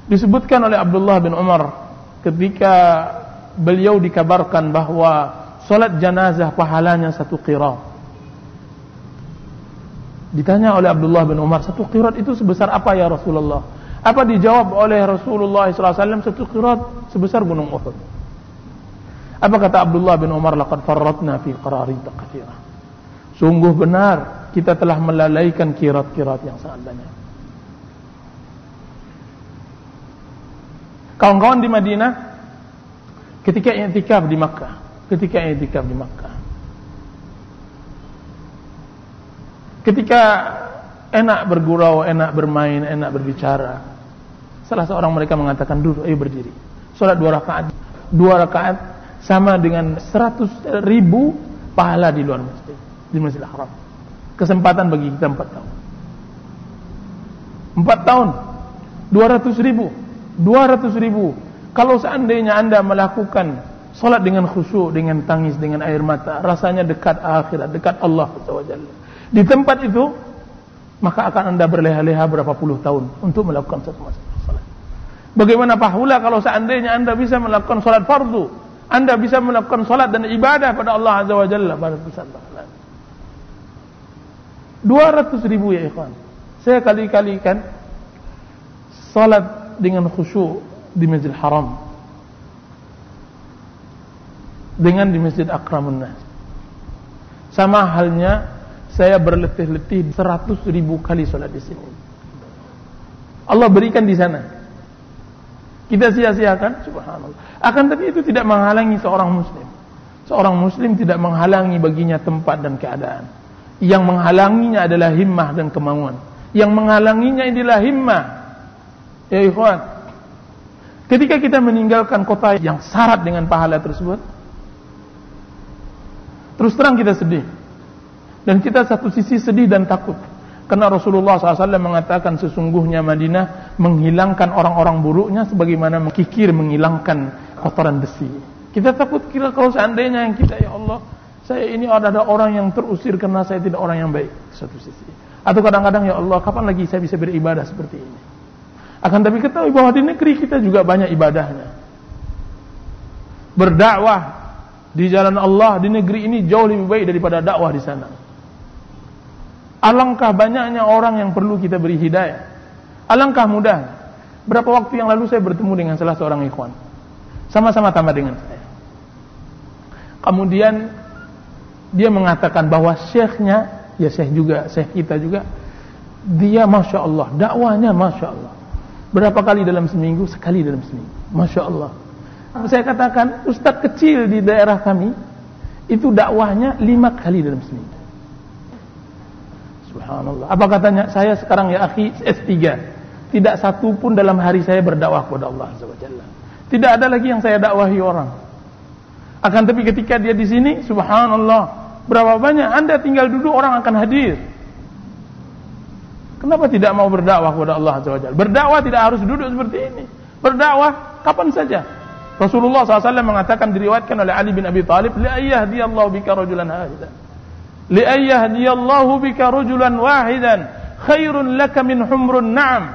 Disebutkan oleh Abdullah bin Umar ketika beliau dikabarkan bahwa salat janazah pahalanya 1 qirat. Ditanya oleh Abdullah bin Umar, 1 qirat itu sebesar apa ya Rasulullah? Apa dijawab oleh Rasulullah SAW? 1 qirat sebesar gunung Uhud. Apa kata Abdullah bin Umar? Laqad farratna fi qararita katsirah. Sungguh benar kita telah melalaikan qirat-qirat yang sangat banyak. Kawan-kawan di Madinah ketika i'tikaf di Makkah, ketika enak bergurau, enak bermain, enak berbicara, salah seorang mereka mengatakan, dulu ayo berdiri, salat 2 rakaat. 2 rakaat sama dengan 100.000 pahala di luar masjid, di Masjidil Haram. Kesempatan bagi kita 4 tahun. 4 tahun 200.000. Kalau seandainya Anda melakukan salat dengan khusyuk, dengan tangis, dengan air mata, rasanya dekat akhirat, dekat Allah SWT. Di tempat itu, maka akan Anda berleha-leha berapa puluh tahun untuk melakukan satu masalah salat. Bagaimana pula kalau seandainya Anda bisa melakukan salat fardu, Anda bisa melakukan salat dan ibadah pada Allah Azza wa Jalla pada besar pahala. 200.000 ya ikhwan. Saya kali-kalikan salat dengan khusyuk di Masjidil Haram dengan di Masjid Akramun Nas. Sama halnya saya berletih-letih 100.000 kali salat di sini. Allah berikan di sana. Kita sia-siakan, subhanallah. Akan tapi itu tidak menghalangi seorang muslim. Seorang muslim tidak menghalangi baginya tempat dan keadaan. Yang menghalanginya adalah himmah dan kemauan. Yang menghalanginya adalah himmah. Ya ikhwan, ketika kita meninggalkan kota yang syarat dengan pahala tersebut, terus terang kita sedih. Dan kita satu sisi sedih dan takut, karena Rasulullah SAW mengatakan sesungguhnya Madinah menghilangkan orang-orang buruknya sebagaimana kikir menghilangkan kotoran besi. Kita takut kira kalau seandainya yang kita, ya Allah, saya ini adalah orang yang terusir karena saya tidak orang yang baik, satu sisi. Atau kadang-kadang, ya Allah, kapan lagi saya bisa beribadah seperti ini? Akan tapi ketahui bahwa di negeri kita juga banyak ibadahnya. Berdakwah di jalan Allah di negeri ini jauh lebih baik daripada dakwah di sana. Alangkah banyaknya orang yang perlu kita beri hidayah. Alangkah mudah. Berapa waktu yang lalu saya bertemu dengan salah seorang ikhwan, sama-sama tamat dengan saya. Kemudian dia mengatakan bahwa syekhnya, ya syekh kita juga, dia Masya Allah, dakwahnya Masya Allah. Berapa kali dalam seminggu? Sekali dalam seminggu. Masya Allah. Saya katakan, ustaz kecil di daerah kami, itu dakwahnya 5 kali dalam seminggu. Subhanallah. Apa katanya? Saya sekarang ya akhi S3. Tidak satu pun dalam hari saya berdakwah kepada Allah Azza wa Jalla. Tidak ada lagi yang saya dakwahi orang. Akan tapi ketika dia di sini, subhanallah, berapa banyak Anda tinggal duduk orang akan hadir. Kenapa tidak mau berdakwah kepada Allah Azza wa Jalla? Berdakwah tidak harus duduk seperti ini. Berdakwah kapan saja. Rasulullah SAW mengatakan, diriwayatkan oleh Ali bin Abi Thalib, li'ayyahdiyallahu bika rajulan wahidan. Li'ayyahdiyallahu bika rajulan wahidan khairun laka min humrun na'am.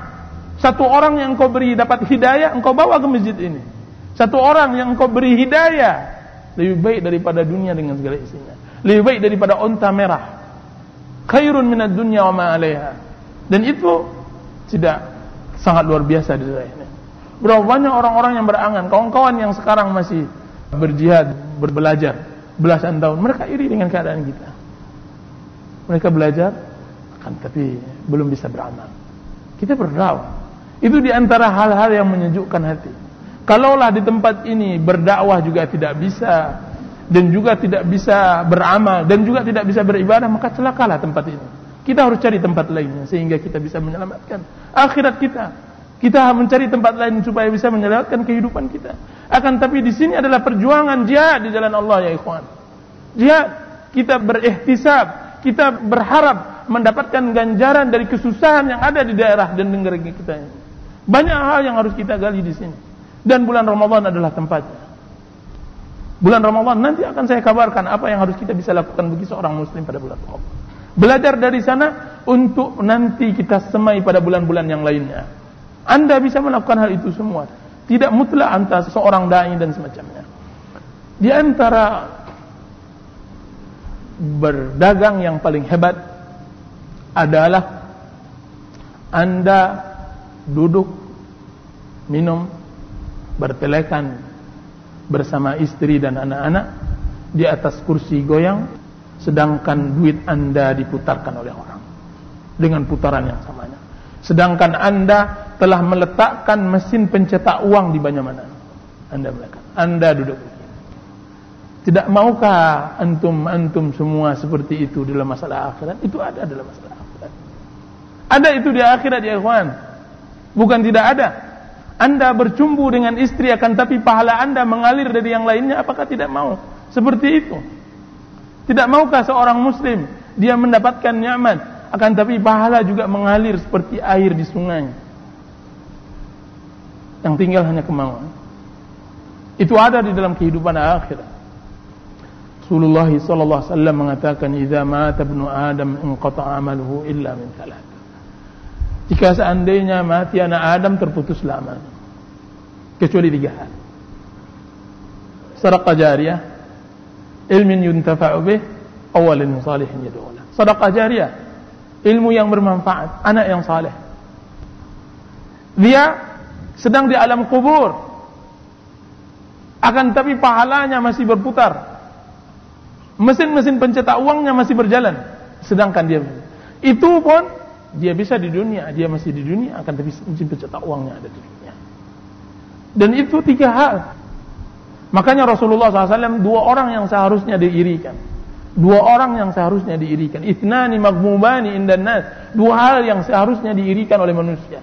Satu orang yang engkau beri dapat hidayah, engkau bawa ke masjid ini. Satu orang yang engkau beri hidayah lebih baik daripada dunia dengan segala isinya. Lebih baik daripada unta merah. Khairun minad dunya wa ma 'alaiha. Dan itu tidak sangat luar biasa di daerah ini. Berapa banyak orang-orang yang berangan, kawan-kawan yang sekarang masih berjihad, berbelajar belasan tahun, mereka iri dengan keadaan kita. Mereka belajar, kan tapi belum bisa beramal. Kita berdakwah. Itu di antara hal-hal yang menyejukkan hati. Kalaulah di tempat ini berdakwah juga tidak bisa, dan juga tidak bisa beramal, dan juga tidak bisa beribadah, maka celakalah tempat ini. Kita harus cari tempat lainnya sehingga kita bisa menyelamatkan akhirat kita. Kita mencari tempat lain supaya bisa menyelamatkan kehidupan kita. Akan tapi di sini adalah perjuangan jihad di jalan Allah ya ikhwan. Jihad, kita berihtisab, kita berharap mendapatkan ganjaran dari kesusahan yang ada di daerah dan negeri kita ini. Banyak hal yang harus kita gali di sini. Dan bulan Ramadan adalah tempatnya. Bulan Ramadan nanti akan saya kabarkan apa yang harus kita bisa lakukan bagi seorang muslim pada bulan Ramadan. Belajar dari sana untuk nanti kita semai pada bulan-bulan yang lainnya. Anda bisa melakukan hal itu semua. Tidak mutlak antara seorang dai dan semacamnya. Di antara berdagang yang paling hebat adalah Anda duduk, minum, bertelekan bersama istri dan anak-anak di atas kursi goyang, sedangkan duit Anda diputarkan oleh orang dengan putaran yang samanya. Sedangkan Anda telah meletakkan mesin pencetak uang di mana-mana. Anda duduk. Tidak maukah antum semua seperti itu dalam masalah akhirat? Itu ada dalam masalah akhirat. Ada itu di akhirat ya ikhwan. Bukan tidak ada. Anda bercumbu dengan istri akan tapi pahala Anda mengalir dari yang lainnya, apakah tidak mau? Seperti itu. Tidak maukah seorang muslim dia mendapatkan nikmat akan tapi pahala juga mengalir seperti air di sungai? Yang tinggal hanya kemauan. Itu ada di dalam kehidupan akhirat. Rasulullah sallallahu alaihi wasallam mengatakan, "Idza mata ibnu Adam inqata'a amaluhu illa min thalath." Jika seandainya mati anak Adam, terputuslah amalnya kecuali 3 hal. Sedekah jariyah, ilmin yuntafa'u bih, aw waladin salihin yad'u lahu. Sedekah jariyah, ilmu yang bermanfaat, anak yang saleh. Dia sedang di alam kubur, akan tapi pahalanya masih berputar. Mesin-mesin pencetak uangnya masih berjalan, sedangkan dia itu pun dia bisa di dunia, dia masih di dunia, akan tapi mesin pencetak uangnya ada di dunia. Dan itu 3 hal. Makanya Rasulullah SAW 2 orang yang seharusnya diirikan. 2 orang yang seharusnya diirikan. Itnani maghmubani indan nas. 2 hal yang seharusnya diirikan oleh manusia.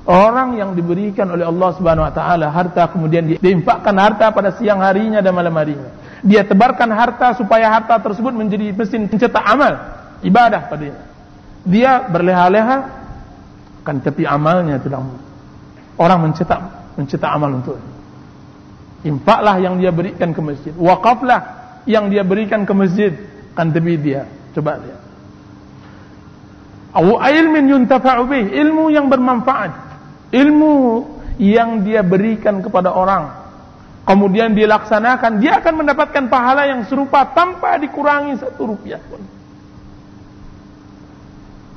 Orang yang diberikan oleh Allah Subhanahu Wa Taala harta, kemudian diinfakkan harta pada siang harinya dan malam harinya. Dia tebarkan harta supaya harta tersebut menjadi mesin pencetak amal, ibadah padanya. Dia berleha-leha, kan tapi amalnya sedang orang mencetak amal untuk. Infaklah yang dia berikan ke masjid, wakaflah yang dia berikan ke masjid, kan tapi dia coba lihat. Ilmin yuntafa'u bih, ilmu yang bermanfaat, ilmu yang dia berikan kepada orang, kemudian dilaksanakan, dia akan mendapatkan pahala yang serupa tanpa dikurangi 1 rupiah pun.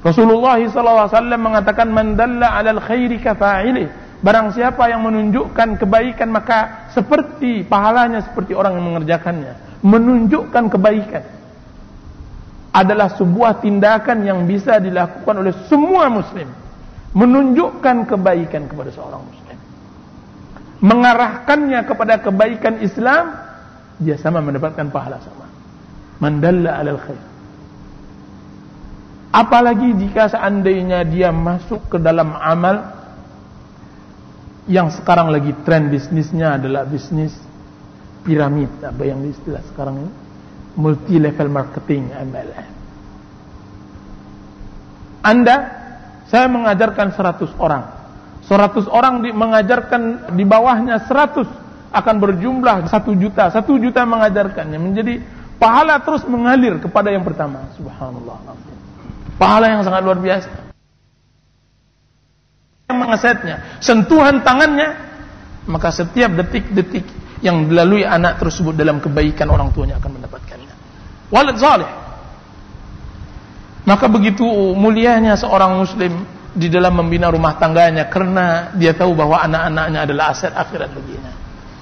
Rasulullah SAW mengatakan, "Man dalla 'alal khairi kafa'ilih." Barang siapa yang menunjukkan kebaikan, maka seperti pahalanya seperti orang yang mengerjakannya. Menunjukkan kebaikan adalah sebuah tindakan yang bisa dilakukan oleh semua muslim. Menunjukkan kebaikan kepada seorang muslim, mengarahkannya kepada kebaikan Islam, dia sama mendapatkan pahala sama. Man dalla 'alal khair. Apalagi jika seandainya dia masuk ke dalam amal yang sekarang lagi tren bisnisnya adalah bisnis piramid, apa yang istilah sekarang ini, multi level marketing, MLM. Saya mengajarkan 100 orang. 100 orang mengajarkan di bawahnya 100 akan berjumlah 1 juta. 1 juta mengajarkannya, menjadi pahala terus mengalir kepada yang pertama. Subhanallah. Pahala yang sangat luar biasa. Yang mengesetnya, sentuhan tangannya, maka setiap detik-detik yang dilalui anak tersebut dalam kebaikan, orang tuanya akan mendapatkannya. Walad salih. Maka begitu mulianya seorang muslim di dalam membina rumah tangganya, karena dia tahu bahwa anak-anaknya adalah aset akhirat baginya,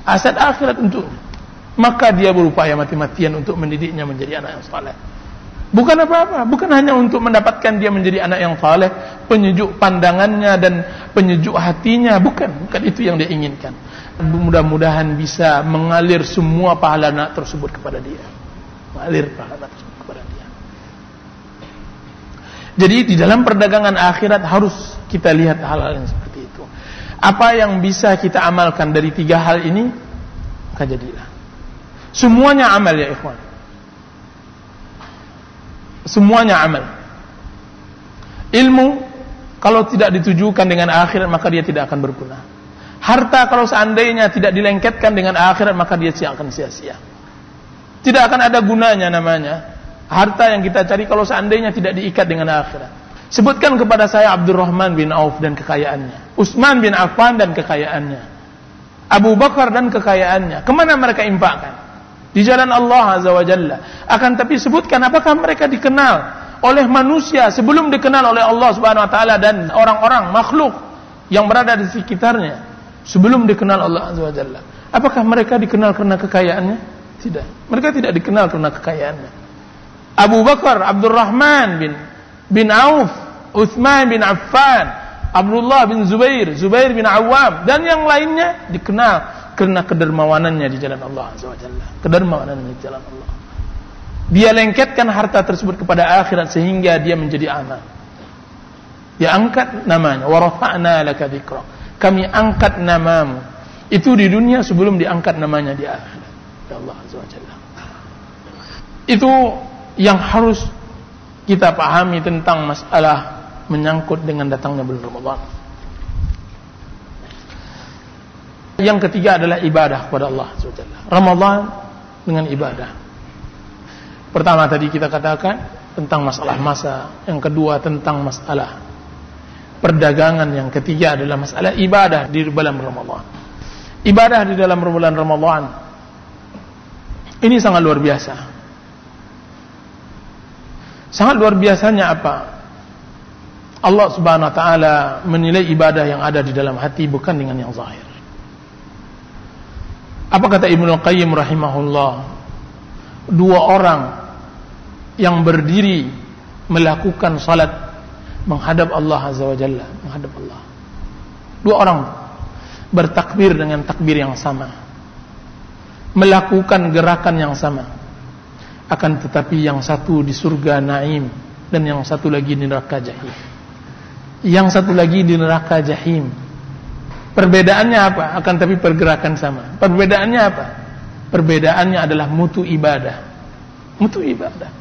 aset akhirat untuknya. Maka dia berupaya mati-matian untuk mendidiknya menjadi anak yang saleh. Bukan apa-apa, bukan hanya untuk mendapatkan dia menjadi anak yang saleh, penyejuk pandangannya dan penyejuk hatinya, bukan itu yang dia inginkan. Mudah-mudahan bisa mengalir semua pahala anak tersebut kepada dia. Mengalir pahala anak tersebut kepada dia. Jadi di dalam perdagangan akhirat harus kita lihat hal-hal yang seperti itu. Apa yang bisa kita amalkan dari 3 hal ini, maka jadilah. Semuanya amal ya ikhwan. Semuanya amal. Ilmu kalau tidak ditujukan dengan akhirat maka dia tidak akan berguna. Harta kalau seandainya tidak dilengketkan dengan akhirat maka dia akan sia-sia. Tidak akan ada gunanya namanya harta yang kita cari kalau seandainya tidak diikat dengan akhirat. Sebutkan kepada saya Abdurrahman bin Auf dan kekayaannya, Utsman bin Affan dan kekayaannya, Abu Bakar dan kekayaannya. Kemana mereka infakkan? Di jalan Allah Azza wa Jalla. Akan tapi sebutkan apakah mereka dikenal oleh manusia sebelum dikenal oleh Allah Subhanahu wa taala dan orang-orang makhluk yang berada di sekitarnya sebelum dikenal Allah Azza wa Jalla. Apakah mereka dikenal karena kekayaannya? Tidak. Mereka tidak dikenal karena kekayaannya. Abu Bakar, Abdurrahman bin Auf, Utsman bin Affan, Abdullah bin Zubair, Zubair bin Awam dan yang lainnya dikenal karena kedermawanannya di jalan Allah Azza wa Jalla. Kedermawanannya di jalan Allah. Dia lengketkan harta tersebut kepada akhirat sehingga dia menjadi amal. Dia angkat namanya, wa rafa'na laka dzikra. Kami angkat namamu. Itu di dunia sebelum diangkat namanya di akhirat. Ya Allah Azza wa Jalla. Itu yang harus kita pahami tentang masalah menyangkut dengan datangnya bulan Ramadan. Yang ketiga adalah ibadah kepada Allah Azza wa Jalla. Ramadan dengan ibadah. Pertama tadi kita katakan tentang masalah masa, yang kedua tentang masalah perdagangan, yang ketiga adalah masalah ibadah di dalam Ramadan. Ibadah di dalam bulan Ramadan ini sangat luar biasa. Sangat luar biasanya apa? Allah Subhanahu wa taala menilai ibadah yang ada di dalam hati bukan dengan yang zahir. Apa kata Ibnu Qayyim rahimahullah? Dua orang yang berdiri melakukan salat menghadap Allah Azza wa Jalla, menghadap Allah. Dua orang bertakbir dengan takbir yang sama, melakukan gerakan yang sama. Akan tetapi yang satu di surga naim dan yang satu lagi di neraka jahim. Yang satu lagi di neraka jahim. Perbedaannya apa? Akan tapi pergerakan sama. Perbedaannya apa? Perbedaannya adalah mutu ibadah. Mutu ibadah.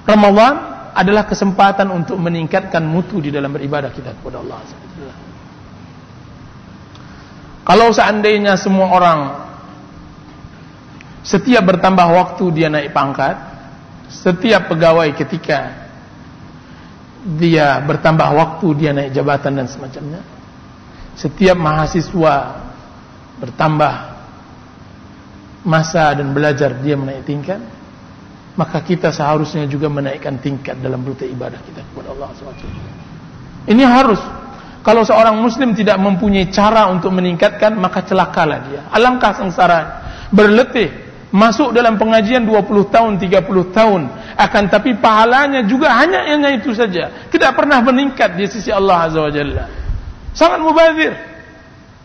Ramadan adalah kesempatan untuk meningkatkan mutu di dalam beribadah kita kepada Allah SWT. Kalau seandainya semua orang setiap bertambah waktu dia naik pangkat, setiap pegawai ketika dia bertambah waktu dia naik jabatan dan semacamnya, setiap mahasiswa bertambah masa dan belajar dia menaik tingkat, maka kita seharusnya juga menaikkan tingkat dalam beribadah kita kepada Allah SWT. Ini harus. Kalau seorang muslim tidak mempunyai cara untuk meningkatkan, maka celakalah dia. Alangkah sengsara, berletih masuk dalam pengajian 20 tahun, 30 tahun, akan tapi pahalanya juga hanya itu saja, tidak pernah meningkat di sisi Allah Azza wa Jalla. Sangat mubazir,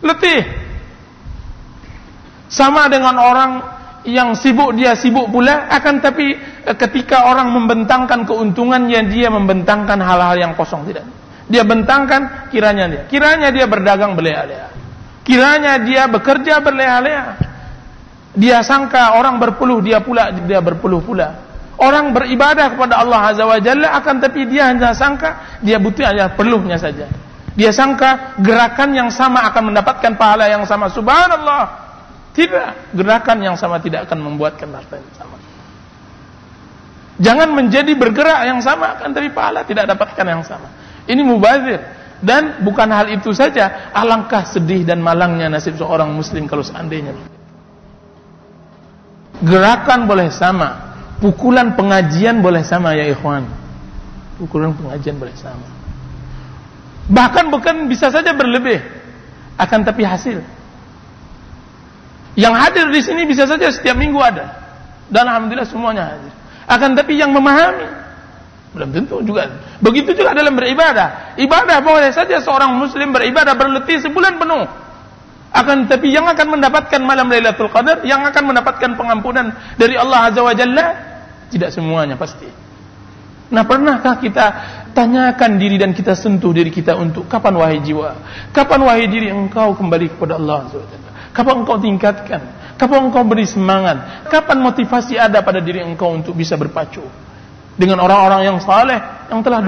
letih. Sama dengan orang yang sibuk, dia sibuk pula, akan tapi ketika orang membentangkan keuntungannya, dia membentangkan hal-hal yang kosong. Tidak, dia bentangkan kiranya dia berdagang berleha-leha, kiranya dia bekerja berleha-leha. Dia sangka orang berpeluh, dia berpeluh pula. Orang beribadah kepada Allah Azza wa Jalla, akan tapi dia hanya sangka dia butuh hanya peluhnya saja. Dia sangka gerakan yang sama akan mendapatkan pahala yang sama. Subhanallah. Tidak, gerakan yang sama tidak akan membuatkan pahala yang sama. Jangan menjadi bergerak yang sama, akan tapi pahala tidak dapatkan yang sama. Ini mubazir. Dan bukan hal itu saja, alangkah sedih dan malangnya nasib seorang muslim kalau seandainya gerakan boleh sama, pukulan pengajian boleh sama ya ikhwan. Pukulan pengajian boleh sama. Bahkan bukan bisa saja berlebih, akan tapi hasil yang hadir di sini bisa saja setiap minggu ada, dan alhamdulillah semuanya hadir. Akan tapi yang memahami belum tentu juga. Begitu juga dalam beribadah. Ibadah boleh saja seorang muslim beribadah berletih sebulan penuh. Akan tapi yang akan mendapatkan malam Lailatul Qadar, yang akan mendapatkan pengampunan dari Allah Azza wa Jalla, tidak semuanya pasti. Nah, pernahkah kita tanyakan diri dan kita sentuh diri kita untuk kapan wahai jiwa, kapan wahai diri engkau kembali kepada Allah Azza wa Jalla? Kapan engkau tingkatkan? Kapan engkau beri semangat? Kapan motivasi ada pada diri engkau untuk bisa berpacu? dengan orang-orang yang saleh yang telah